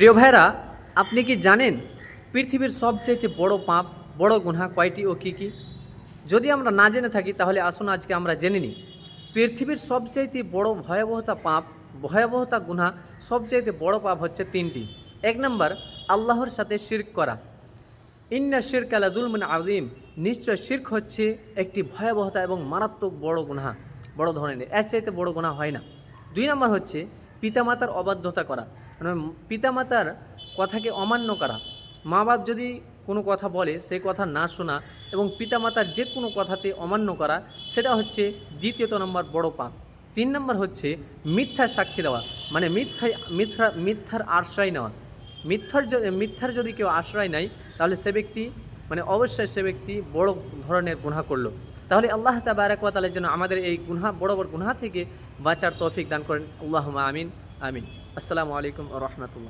প্রিয় ভাইরা, আপনি কি জানেন পৃথিবীর সবচাইতে বড় পাপ, বড় গুনাহ কয়টি ও কী কী? যদি আমরা না জেনে থাকি তাহলে আসুন আজকে আমরা জেনে নিই। পৃথিবীর সবচাইতে বড় ভয়াবহতা পাপ, ভয়াবহতা গুনাহ, সবচাইতে বড় পাপ হচ্ছে তিনটি। এক নম্বর, আল্লাহর সাথে শিরক করা। ইন্না শিরকা লাযুলমুন আযীম, নিশ্চয় শিরক হচ্ছে একটি ভয়াবহতা এবং মারাত্মক বড় গুনাহ, বড় ধরনের, এর চাইতে বড় গুনাহ হয় না। দুই নম্বর হচ্ছে পিতামাতার অবাধ্যতা করা, মানে পিতামাতার কথাকে অমান্য করা। মা বাপ যদি কোনো কথা বলে সেই কথা না শোনা এবং পিতামাতার যে কোনো কথাতে অমান্য করা, সেটা হচ্ছে দ্বিতীয়ত নম্বর বড় পাপ। তিন নম্বর হচ্ছে মিথ্যার সাক্ষী দেওয়া, মানে মিথ্যার আশ্রয় নেওয়া। মিথ্যার যদি কেউ আশ্রয় নেয় তাহলে সে ব্যক্তি, মানে অবশ্যই সে ব্যক্তি বড় ধরনের গুনাহ করলো। তাহলে আল্লাহ তাবারক ওয়া তাআলা যেন আমাদের এই গুনাহ, বড় বড় গুনাহ থেকে বাঁচার তৌফিক দান করেন। আল্লাহুম্মা আমিন আমিন। আসসালামু আলাইকুম ওয়া রাহমাতুল্লাহ।